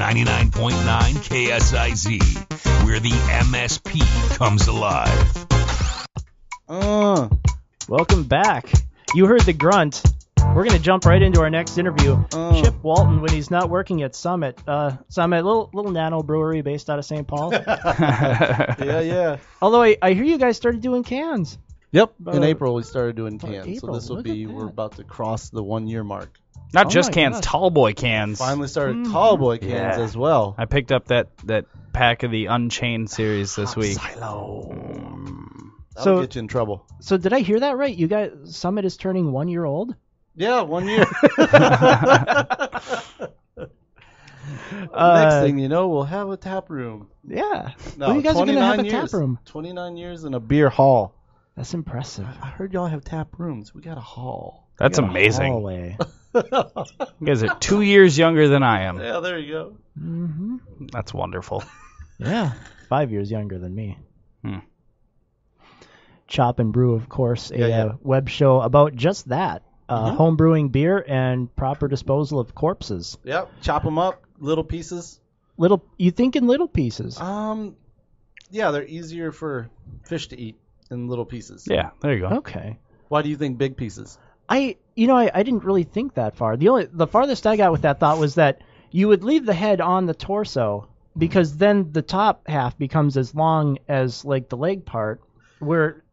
99.9 KSIZ, where the MSP comes alive. Welcome back. You heard the grunt. We're going to jump right into our next interview. Chip Walton, when he's not working at Summit. Summit, little nano brewery based out of St. Paul. Yeah. Although I hear you guys started doing cans. Yep. In April, we started doing cans. April. So this will be, we're about to cross the 1 year mark. Not just cans, gosh. tall boy cans. Finally started tall boy cans as well. I picked up that pack of the Unchained series this week. Silo. So- That'll get you in trouble. So did I hear that right? You guys, Summit is turning 1 year old? Yeah, 1 year. Next thing you know, we'll have a tap room. Yeah. No, Well, you guys are going to have a 29 tap room. 29 years in a beer hall. That's impressive. I heard y'all have tap rooms. We got a hall. That's You got a amazing. hallway. You guys are 2 years younger than I am. Yeah, there you go. Mm-hmm. That's wonderful. Yeah. 5 years younger than me. Hmm. Chop and Brew, of course, a Yeah. web show about just that. Homebrewing beer and proper disposal of corpses. Yep. Chop them up, little pieces. You think in little pieces? Yeah, they're easier for fish to eat in little pieces. Yeah, there you go. Okay. Why do you think big pieces? I didn't really think that far. The farthest I got with that thought was that you would leave the head on the torso because then the top half becomes as long as like the leg part,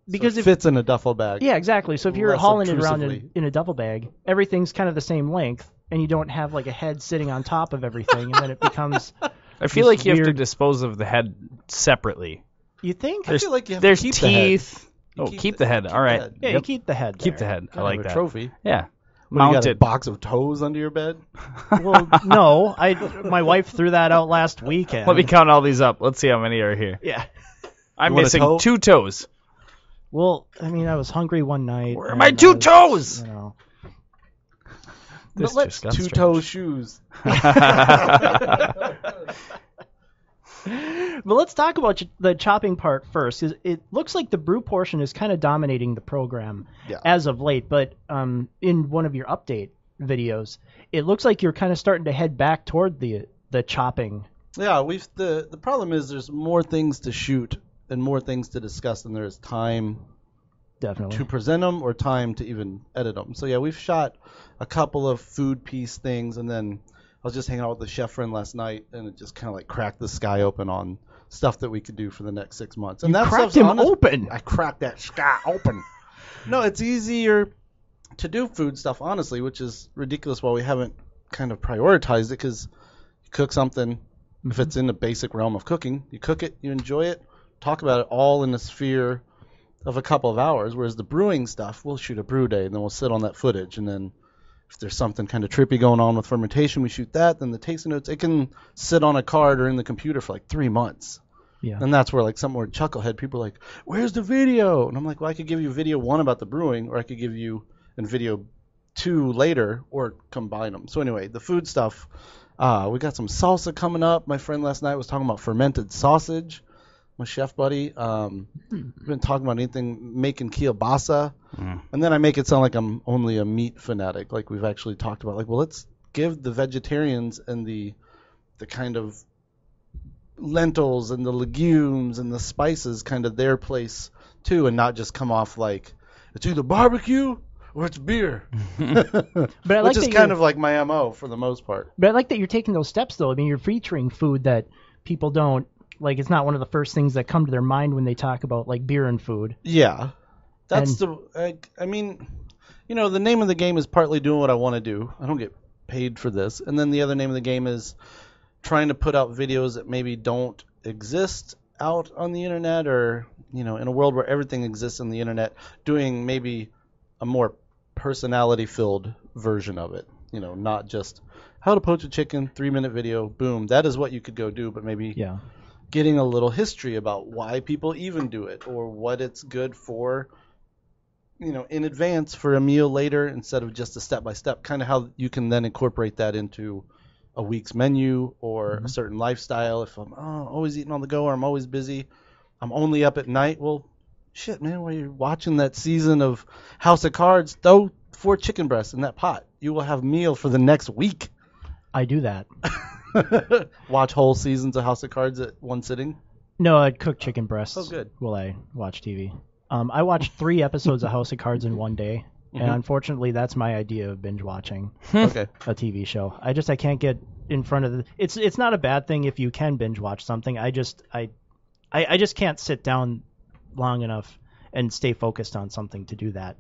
because it fits in a duffel bag. Yeah, exactly. So if you're Less hauling it around obtrusively. in a duffel bag, everything's kind of the same length, and you don't have like a head sitting on top of everything, and then it becomes. I feel this like you have to weird- dispose of the head separately. You think? I feel like you have There's to keep the head. teeth. Keep the head. All right. Yeah, you keep the head. Keep the there. head. I Kind like of a that. trophy. Yeah. What, you Mount got a it. box of toes under your bed? Well, no, my wife threw that out last weekend. Let me count all these up. Let's see how many are here. Yeah. I'm You want a missing toe? 2 toes. Well, I mean, I was hungry one night. Where are and my I 2 was, toes? You know. This let's- just got strange. Two-toe shoes. But let's talk about the chopping part first. 'Cause it looks like the brew portion is kind of dominating the program as of late. But in one of your update videos, it looks like you're kind of starting to head back toward the chopping. Yeah, the problem is there's more things to shoot and more things to discuss than there is time Definitely. to present them or time to even edit them. So yeah, we've shot a couple of food piece things, and then I was just hanging out with a chef friend last night, and it just kind of like cracked the sky open on stuff that we could do for the next 6 months. And You that cracked stuff's him honest- open. I cracked that sky open. No, it's easier to do food stuff, honestly, which is ridiculous why we haven't kind of prioritized it, because you cook something, if it's in the basic realm of cooking, you cook it, you enjoy it, talk about it all in the sphere of a couple of hours, whereas the brewing stuff, we'll shoot a brew day, and then we'll sit on that footage, and then if there's something kind of trippy going on with fermentation, we shoot that, then the tasting notes, it can sit on a card or in the computer for like 3 months. Yeah. And that's where like somewhere Chucklehead, people are like, where's the video? And I'm like, well, I could give you video 1 about the brewing, or I could give you in video 2 later, or combine them. So anyway, the food stuff, we got some salsa coming up. My friend last night was talking about fermented sausage. My chef buddy, we've been talking about making kielbasa. And then I make it sound like I'm only a meat fanatic, like we've actually talked about. Like, well, let's give the vegetarians and the kind of lentils and the legumes and the spices kind of their place too, and not just come off like it's either barbecue or it's beer. But I like Which is that kind of like my MO for the most part. But I like that you're taking those steps, though. I mean, you're featuring food that people don't like. It's not one of the first things that come to their mind when they talk about like beer and food. Yeah. That's I mean, you know, the name of the game is partly doing what I want to do. I don't get paid for this. And then the other name of the game is trying to put out videos that maybe don't exist out on the internet, or, you know, in a world where everything exists on the internet, doing maybe a more personality-filled version of it. You know, not just how to poach a chicken, 3-minute video, boom. That is what you could go do, but maybe getting a little history about why people even do it, or what it's good for, you know, in advance for a meal later, instead of just a step-by-step, kind of how you can then incorporate that into a week's menu or a certain lifestyle. If I'm always eating on the go, or I'm always busy, I'm only up at night. Well, shit, man, while you're watching that season of House of Cards, throw 4 chicken breasts in that pot. You will have meal for the next week. I do that. Watch whole seasons of House of Cards at one sitting? No, I'd cook chicken breasts. Oh, good. While I watch TV. I watched 3 episodes of House of Cards in one day, and unfortunately, that's my idea of binge watching. Okay. A TV show. I can't get in front of the. It's not a bad thing if you can binge watch something. I just can't sit down long enough and stay focused on something to do that.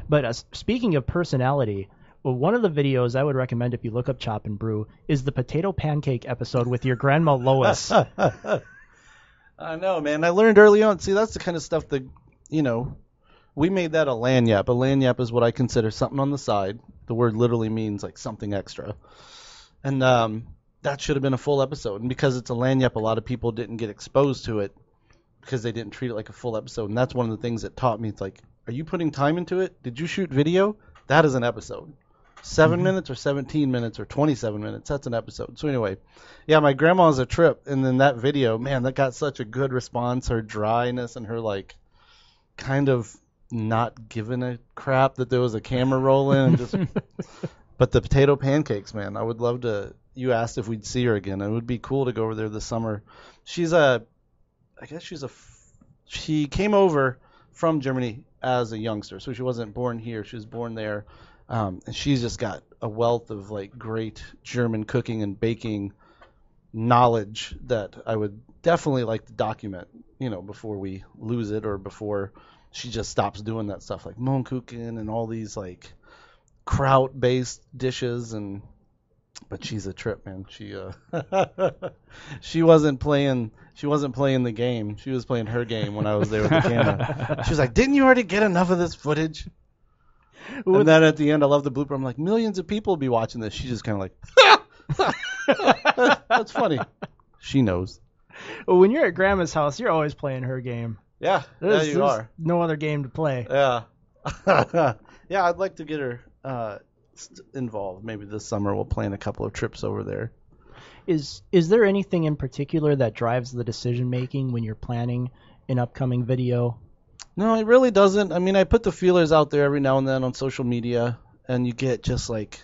But speaking of personality, well, one of the videos I would recommend if you look up Chop and Brew is the potato pancake episode with your grandma Lois. I know, man. I learned early on. See, that's the kind of stuff that, we made that a lagniappe. A lagniappe is what I consider something on the side. The word literally means like something extra. And that should have been a full episode. And because it's a lagniappe, a lot of people didn't get exposed to it because they didn't treat it like a full episode. And that's one of the things that taught me. It's like, are you putting time into it? Did you shoot video? That is an episode. 7 minutes or 17 minutes or 27 minutes. That's an episode. So anyway, yeah, my grandma's a trip. And then that video, man, that got such a good response. Her dryness and her like kind of not giving a crap that there was a camera rolling. And just, but the potato pancakes, man, I would love to. You asked if we'd see her again. It would be cool to go over there this summer. She came over from Germany as a youngster. So she wasn't born here. She was born there. And she's just got a wealth of like great German cooking and baking knowledge that I would definitely like to document, before we lose it or before she just stops doing that stuff like Mohnkuchen and all these like kraut-based dishes. But she's a trip, man. She wasn't playing the game. She was playing her game when I was there with the camera. She was like, "Didn't you already get enough of this footage?" And then at the end, I love the blooper. I'm like, millions of people will be watching this. She's just kind of like, that's funny. She knows. Well, when you're at Grandma's house, you're always playing her game. Yeah, there's are. No other game to play. Yeah. Yeah, I'd like to get her involved. Maybe this summer we'll plan a couple of trips over there. Is there anything in particular that drives the decision making when you're planning an upcoming video? No, it really doesn't. I mean, I put the feelers out there every now and then on social media, and you get just like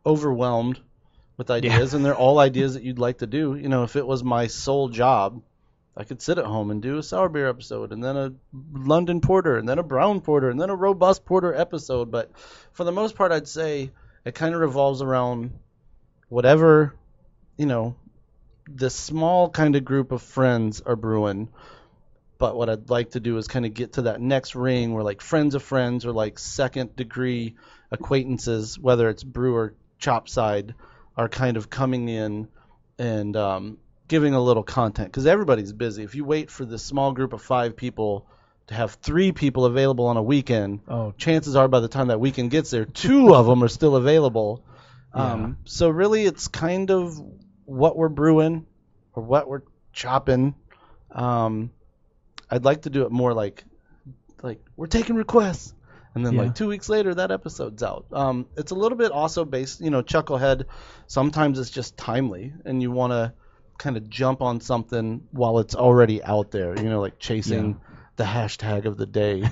overwhelmed with ideas, and they're all ideas that you'd like to do. If it was my sole job, I could sit at home and do a sour beer episode, and then a London porter, and then a brown porter, and then a robust porter episode. But for the most part, I'd say it kind of revolves around whatever, the small kind of group of friends are brewing. But what I'd like to do is kind of get to that next ring where like friends of friends or like second degree acquaintances, whether it's brew or chop side, are kind of coming in and giving a little content. Because everybody's busy. If you wait for this small group of 5 people to have 3 people available on a weekend, chances are by the time that weekend gets there, 2 of them are still available. So really it's kind of what we're brewing or what we're chopping. I'd like to do it more like we're taking requests, and then like 2 weeks later that episode's out. It's a little bit also based, Chucklehead. Sometimes it's just timely, and you want to kind of jump on something while it's already out there. Like chasing the hashtag of the day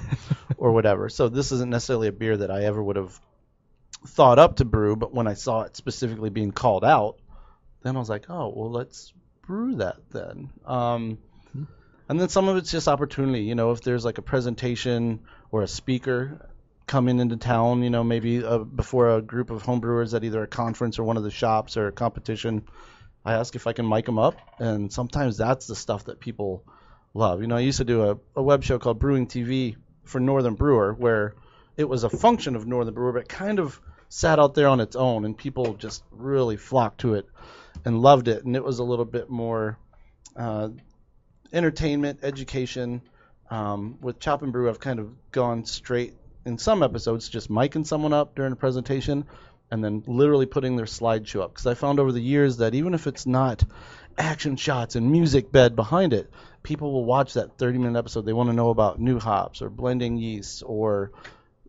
or whatever. So this isn't necessarily a beer that I ever would have thought up to brew, but when I saw it specifically being called out, then I was like, oh well, let's brew that then. And then some of it's just opportunity, if there's like a presentation or a speaker coming into town, maybe before a group of homebrewers at either a conference or one of the shops or a competition, I ask if I can mic them up. And sometimes that's the stuff that people love. I used to do a web show called Brewing TV for Northern Brewer, where it was a function of Northern Brewer, but it kind of sat out there on its own, and people just really flocked to it and loved it. And it was a little bit more entertainment, education. With Chop and Brew, I've kind of gone straight in some episodes, just micing someone up during a presentation and then literally putting their slideshow up. Because I found over the years that even if it's not action shots and music bed behind it, people will watch that 30-minute episode. They want to know about new hops or blending yeasts or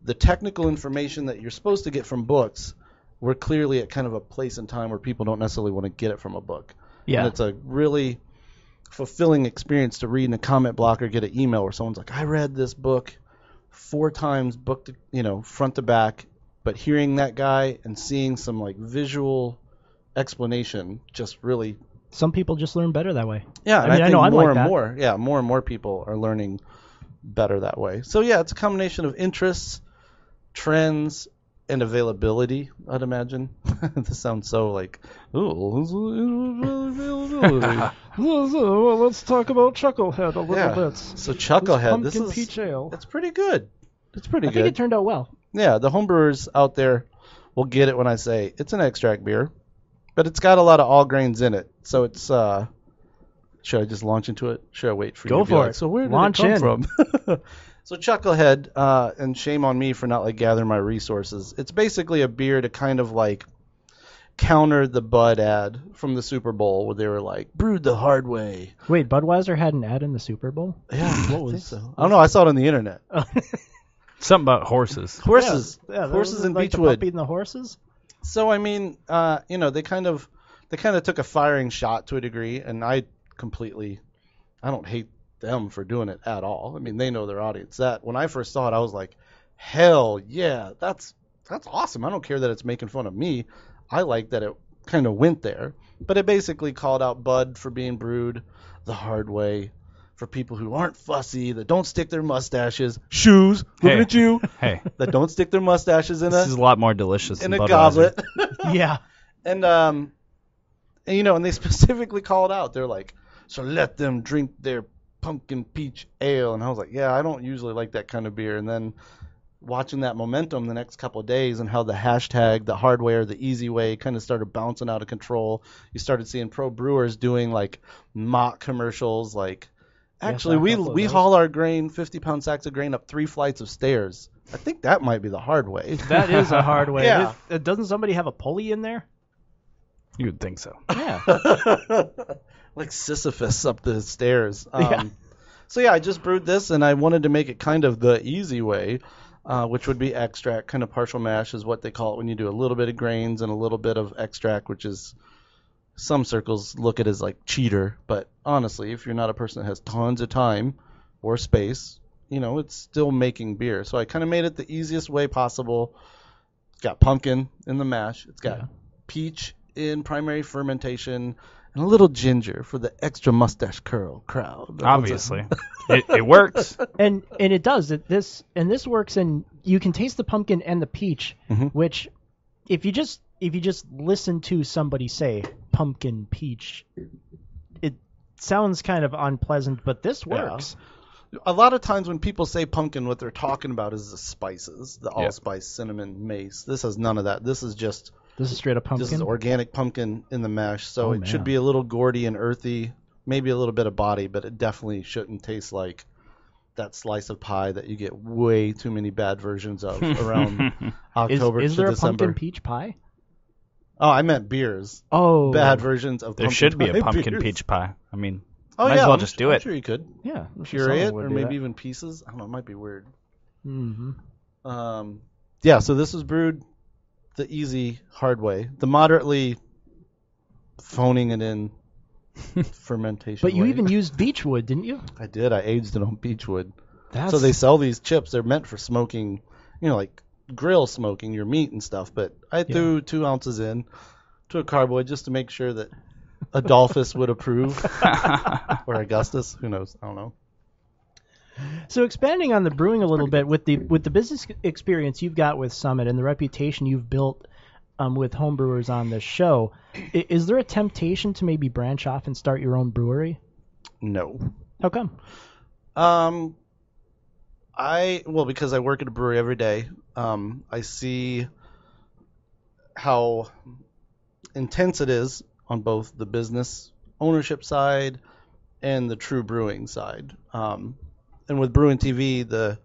the technical information that you're supposed to get from books. We're clearly at kind of a place in time where people don't necessarily want to get it from a book. Yeah. And it's a really fulfilling experience to read in a comment block or get an email where someone's like, I read this book 4 times, book to, front to back, but hearing that guy and seeing some like visual explanation just really. Some people just learn better that way. Yeah, I mean, I know I'm like that. More and more people are learning better that way. So yeah, it's a combination of interests, trends, and availability, I'd imagine. This sounds so like, availability. Well, let's talk about Chucklehead a little bit. So Chucklehead, this is peach ale. It's pretty good. It's pretty good. I think it turned out well. Yeah, the homebrewers out there will get it when I say it's an extract beer, but it's got a lot of all grains in it. So it's should I just launch into it? Should I wait for you? Go for it. So where did Launch it come from? So Chucklehead, and shame on me for not like gathering my resources. It's basically a beer to kind of like counter the Bud ad from the Super Bowl where they were like brewed the hard way. Wait, Budweiser had an ad in the Super Bowl? Yeah, what was? I don't know. I saw it on the internet. Something about horses. Horses. Yeah, Horses in like Beechwood. The puppy and the horses. So I mean, they kind of took a firing shot to a degree, and I don't hate them for doing it at all. I mean, they know their audience. That when I first saw it, I was like, hell yeah, that's awesome. I don't care that it's making fun of me. I like that it kind of went there. But it basically called out Bud for being brewed the hard way, for people who aren't fussy, that don't stick their mustaches, looking at you, that don't stick their mustaches in this is a lot more delicious in than a Budweiser. goblet. Yeah. And they specifically called out. They're like, so let them drink their pumpkin peach ale. And I was like, yeah, I don't usually like that kind of beer. And then watching that momentum the next couple of days and how the hashtag, the hard way or the easy way, kind of started bouncing out of control. You started seeing pro brewers doing like mock commercials like, actually, we haul our grain, 50-pound sacks of grain up 3 flights of stairs. I think that might be the hard way. That is a hard way. Yeah. Doesn't somebody have a pulley in there? You would think so. Yeah. Like Sisyphus up the stairs. Yeah. So yeah, I just brewed this, and I wanted to make it kind of the easy way, which would be extract. Kind of partial mash is what they call it when you do a little bit of grains and a little bit of extract, which is some circles look at it as like cheater. But honestly, if you're not a person that has tons of time or space, it's still making beer. So I kind of made it the easiest way possible. It's got pumpkin in the mash. It's got peach in primary fermentation. And a little ginger for the extra mustache curl crowd. Obviously. it works. And it does. This works, and you can taste the pumpkin and the peach, which if you just listen to somebody say pumpkin peach, it sounds kind of unpleasant, but this works. Yeah. A lot of times when people say pumpkin, what they're talking about is the spices, the allspice, cinnamon, mace. This has none of that. This is straight up pumpkin? This is organic pumpkin in the mash, so it should be a little gourdy and earthy, maybe a little bit of body, but it definitely shouldn't taste like that slice of pie that you get way too many bad versions of around October to December. Is there a pumpkin peach pie? Oh, I meant beers. Oh. Bad versions of there pumpkin should be pie a pumpkin beers. peach pie. I mean, might as well just do it. I'm sure you could. Yeah. Puree it, or maybe even pieces. I don't know, it might be weird. Yeah, so this was brewed the easy, hard way. The moderately phoning it in fermentation But you way. even used beechwood, didn't you? I did. I aged it on beechwood. So they sell these chips. They're meant for smoking, like grill smoking your meat and stuff. But I threw 2 ounces in to a carboy just to make sure that Adolphus would approve. Or Augustus. Who knows? I don't know. So expanding on the brewing a little bit, with the business experience you've got with Summit and the reputation you've built with homebrewers on this show, is there a temptation to maybe branch off and start your own brewery? No. How come? Because I work at a brewery every day. I see how intense it is on both the business ownership side and the true brewing side. And with Brewing TV, the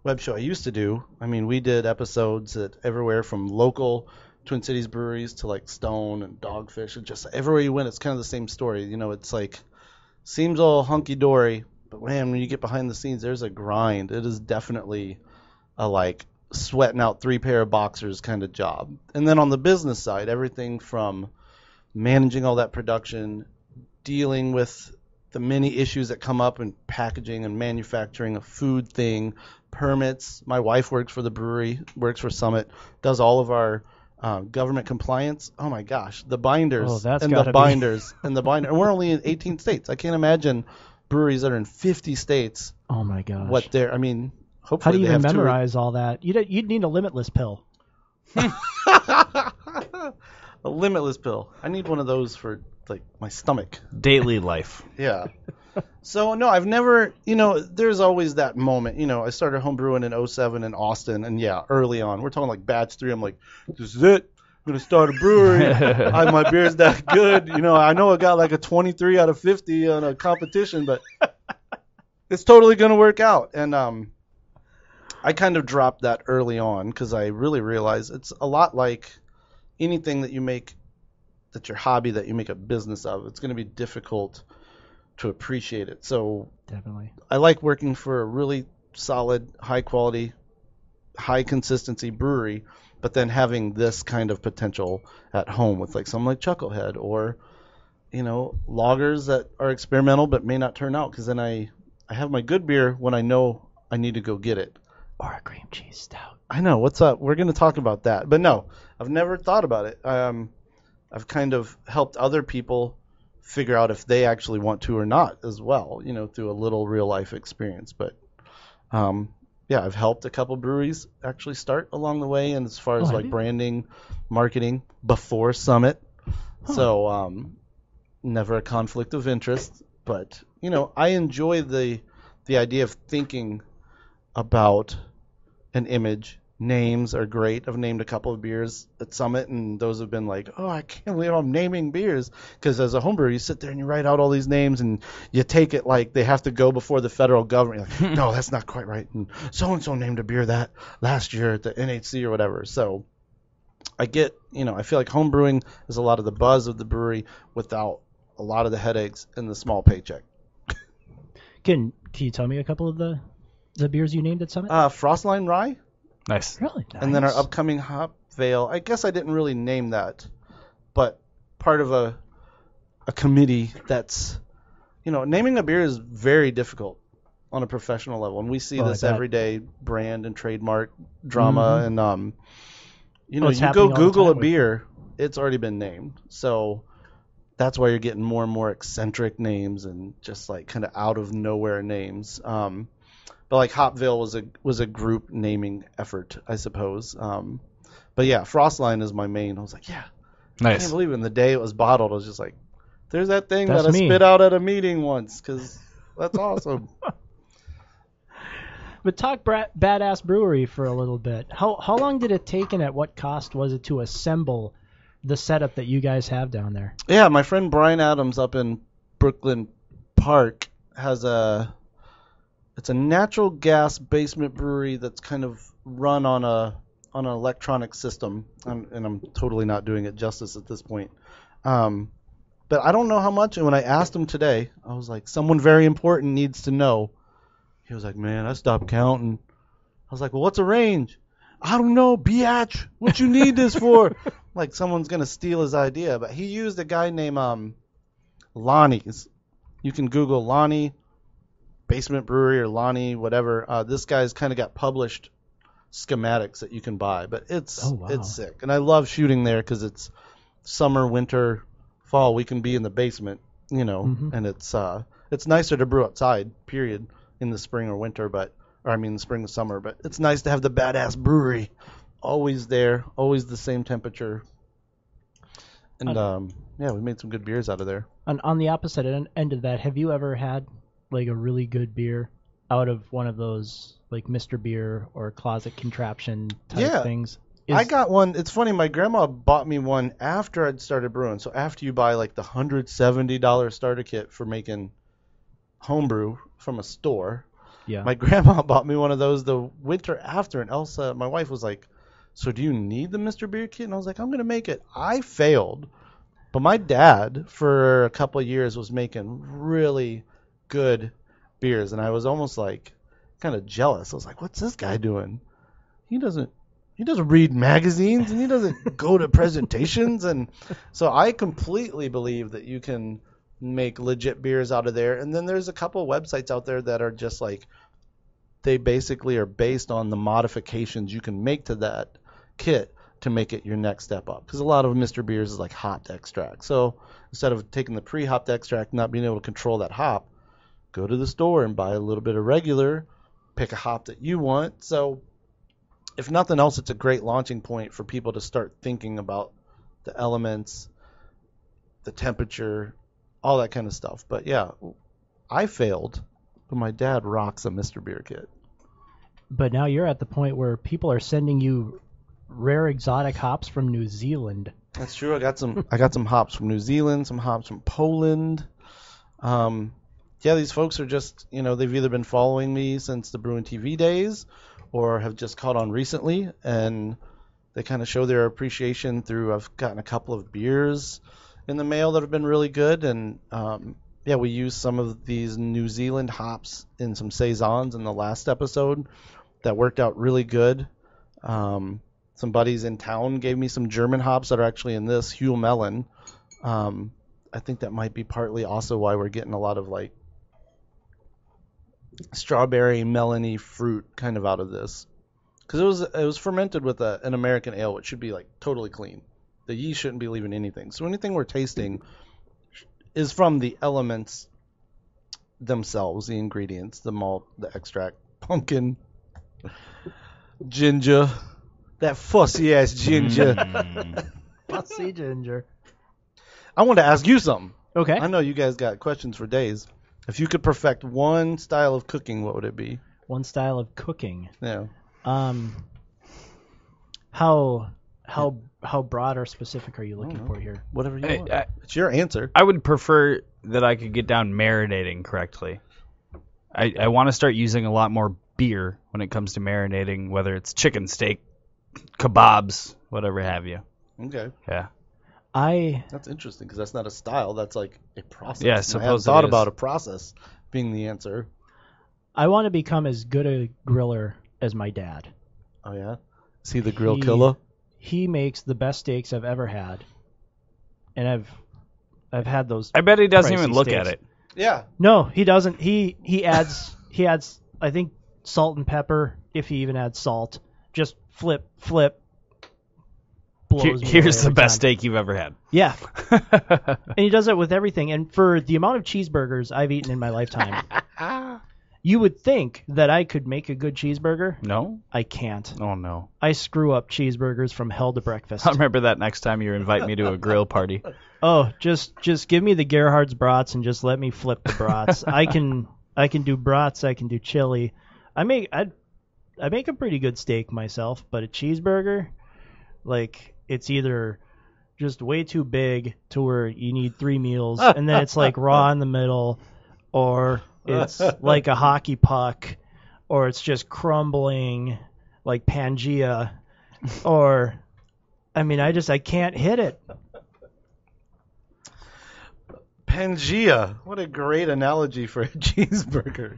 web show I used to do, we did episodes at everywhere from local Twin Cities breweries to like Stone and Dogfish, and just everywhere you went, it's kind of the same story. It's like, seems all hunky-dory, but man, when you get behind the scenes, there's a grind. It is definitely a like sweating out 3 pair of boxers kind of job. And then on the business side, everything from managing all that production, dealing with the many issues that come up in packaging and manufacturing a food thing, permits. My wife works for the brewery, works for Summit, does all of our government compliance. Oh my gosh, the binders Oh, that's and the gotta be- binders and the binder. And we're only in 18 states. I can't imagine breweries that are in 50 states. Oh my gosh. What they're, I mean, How hopefully do you they even have memorize all that? You'd need a limitless pill. a limitless pill. I need one of those for like my stomach. Daily life. Yeah. So no, I've never, there's always that moment. I started homebrewing in 2007 in Austin, and yeah, early on, we're talking like batch 3. I'm like, this is it. I'm gonna start a brewery. My beer's that good. I know I got like a 23 out of 50 on a competition, but it's totally gonna work out. And I kind of dropped that early on because I really realized it's a lot like anything that you make, that's your hobby, that you make a business of. It's gonna be difficult to appreciate it. So Definitely. I like working for a really solid, high quality, high consistency brewery, but then having this kind of potential at home with like something like Chucklehead or, lagers that are experimental but may not turn out, because then I have my good beer when I know I need to go get it. Or a cream cheese stout. I know, what's up? We're going to talk about that. But no, I've never thought about it. I've kind of helped other people figure out if they actually want to or not as well, through a little real life experience. But yeah, I've helped a couple breweries actually start along the way, and as far as like branding, marketing before Summit. Huh. So never a conflict of interest, but I enjoy the idea of thinking about an image. Names are great. I've named a couple of beers at Summit, and those have been like, oh, I can't believe I'm naming beers. Because as a homebrewer, you sit there and you write out all these names, and you take it like they have to go before the federal government. You're like, no, that's not quite right. And so-and-so named a beer that last year at the NHC or whatever. So I get, I feel like homebrewing is a lot of the buzz of the brewery without a lot of the headaches and the small paycheck. Can you tell me a couple of the beers you named at Summit? Frostline Rye. Nice. Really? Nice. And then our upcoming Hop Veil. I guess I didn't really name that, but part of a committee that's, naming a beer is very difficult on a professional level. And we see this everyday brand and trademark drama. Mm-hmm. And, you go Google a beer, it's already been named. So that's why you're getting more and more eccentric names and just like kind of out of nowhere names. But like Hopville was a group naming effort, I suppose. But yeah, Frostline is my main. I was like, yeah, nice. I can't believe it. And the day it was bottled, I was just like, there's that thing that I spit out at a meeting once, because that's awesome. But talk Badass Brewery for a little bit. How long did it take, and at what cost was it to assemble the setup that you guys have down there? Yeah, my friend Brian Adams up in Brooklyn Park has it's a natural gas basement brewery that's kind of run on an electronic system, and I'm totally not doing it justice at this point. But I don't know how much, and when I asked him today, I was like, someone very important needs to know. He was like, man, I stopped counting. I was like, well, what's a range? I don't know, biatch. What you need this for? Like someone's going to steal his idea. But he used a guy named Lonnie's. You can Google Lonnie Basement Brewery or Lonnie, whatever. This guy's kind of got published schematics that you can buy. But it's sick. And I love shooting there because it's summer, winter, fall. We can be in the basement, mm-hmm. And it's nicer to brew outside, period, in the spring or winter, the spring and summer. But it's nice to have the Badass Brewery always there, always the same temperature. And we made some good beers out of there. On the opposite end of that, have you ever had like a really good beer out of one of those like Mr. Beer or Closet Contraption type things? I got one. It's funny. My grandma bought me one after I'd started brewing. So after you buy like the $170 starter kit for making homebrew from a store, my grandma bought me one of those the winter after. And Elsa, my wife, was like, so do you need the Mr. Beer kit? And I was like, I'm going to make it. I failed. But my dad, for a couple of years, was making really good beers. And I was almost like kind of jealous. I was like, what's this guy doing? He doesn't read magazines, and he doesn't go to presentations. And so I completely believe that you can make legit beers out of there. And then there's a couple of websites out there that are just like, they basically are based on the modifications you can make to that kit to make it your next step up. Because a lot of Mr. Beers is like hopped extract. So instead of taking the pre-hopped extract and not being able to control that hop, go to the store and buy a little bit of regular, pick a hop that you want. So if nothing else, it's a great launching point for people to start thinking about the elements, the temperature, all that kind of stuff. But yeah, I failed, but my dad rocks a Mr. Beer kit. But now you're at the point where people are sending you rare exotic hops from New Zealand. That's true. I got some hops from New Zealand, some hops from Poland. Yeah, these folks are just, they've either been following me since the Brewing TV days or have just caught on recently, and they kind of show their appreciation through, I've gotten a couple of beers in the mail that have been really good, and we used some of these New Zealand hops in some saisons in the last episode that worked out really good. Some buddies in town gave me some German hops that are actually in this, Huell Melon. I think that might be partly also why we're getting a lot of like strawberry melony fruit kind of out of this, because it was fermented with an American ale, which should be like totally clean. The yeast shouldn't be leaving anything. So anything we're tasting is from the elements themselves, the ingredients, the malt, the extract, pumpkin, ginger, that fussy ass ginger. Fussy ginger. I want to ask you something. Okay. I know you guys got questions for days. If you could perfect one style of cooking, what would it be? One style of cooking. Yeah. How broad or specific are you looking for here? Whatever you want. It's your answer. I would prefer that I could get down marinating correctly. I want to start using a lot more beer when it comes to marinating, whether it's chicken, steak, kebabs, whatever have you. Okay. Yeah. That's interesting because that's not a style. That's like a process. Yeah, I hadn't thought about a process being the answer. I want to become as good a griller as my dad. Oh, yeah? Is he the grill killer? He makes the best steaks I've ever had. And I've had those. I bet he doesn't even look steaks. at it. Yeah. No, he doesn't. He adds I think salt and pepper, if he even adds salt. Just flip. Here's the best steak you've ever had. Yeah. And he does it with everything. And for the amount of cheeseburgers I've eaten in my lifetime, you would think that I could make a good cheeseburger. No? I can't. Oh, no. I screw up cheeseburgers from hell to breakfast. I'll remember that next time you invite me to a grill party. Oh, just give me the Gerhard's brats and just let me flip the brats. I can do brats. I can do chili. I make a pretty good steak myself, but a cheeseburger, like, it's either just way too big to where you need 3 meals, and then it's like raw in the middle, or it's like a hockey puck, or it's just crumbling like Pangea, or I can't hit it. Pangea. What a great analogy for a cheeseburger.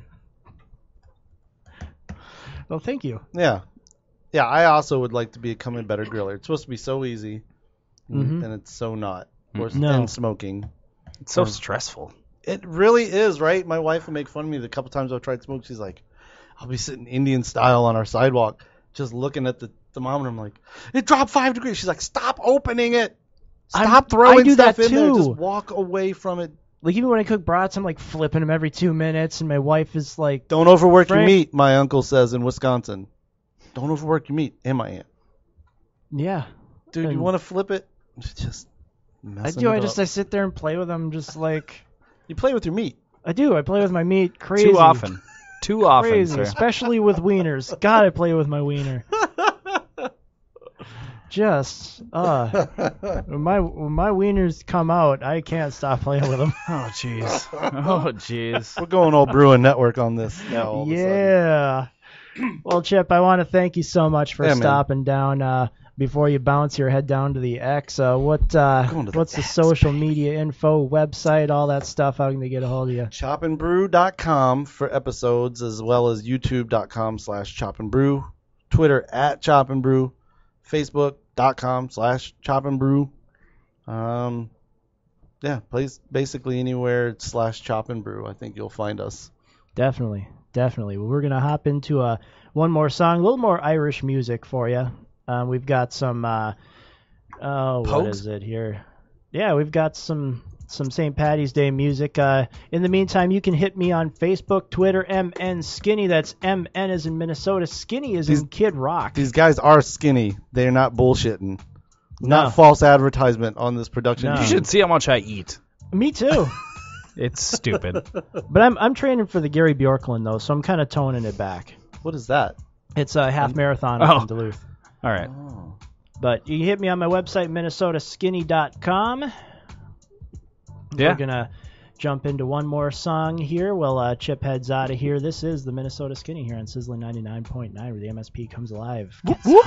Well, thank you. Yeah. Yeah, I also would like to become a better griller. It's supposed to be so easy, and it's so not. And smoking. It's so stressful. It really is, right? My wife will make fun of me the couple times I've tried smoke. She's like, I'll be sitting Indian style on our sidewalk, just looking at the thermometer. I'm like, it dropped 5 degrees. She's like, stop opening it. Stop throwing stuff in there. Just walk away from it. Like, even when I cook brats, I'm like flipping them every 2 minutes, and my wife is like, don't overwork your meat, my uncle says in Wisconsin. Don't overwork your meat, and my aunt. Yeah. Dude, you want to flip it? Just messing it up. I sit there and play with them, just like... You play with your meat. I do. I play with my meat crazy. Too often. Too often, crazy, sir. Especially with wieners. God, I play with my wiener. Just, when my wieners come out, I can't stop playing with them. Oh, jeez. Oh, jeez. We're going all Brewing Network on this now. All yeah. Well, Chip, I want to thank you so much for stopping down. Before you bounce your head down to the X, what's the social media info, website, all that stuff? How can they get a hold of you? chopandbrew.com for episodes, as well as youtube.com/chopandbrew, Twitter @chopandbrew, facebook.com/chopandbrew. Basically anywhere /chopandbrew. I think you'll find us. Definitely. Well, we're going to hop into one more song, a little more Irish music for you. We've got some. What is it here? Yeah, we've got some St. Patty's Day music. In the meantime, you can hit me on Facebook, Twitter, MN Skinny. That's MN as in Minnesota. Skinny as in Kid Rock. These guys are skinny. They're not bullshitting. No. Not false advertisement on this production. No. You should see how much I eat. Me too. It's stupid. But I'm training for the Gary Bjorklund, though, so I'm kind of toning it back. What is that? It's a half marathon up in Duluth. All right. Oh. But you can hit me on my website, minnesotaskinny.com. Yeah. We're going to jump into one more song here while Chip heads out of here. This is the Minnesota Skinny here on Sizzling 99.9, where the MSP comes alive. Whoop, whoop.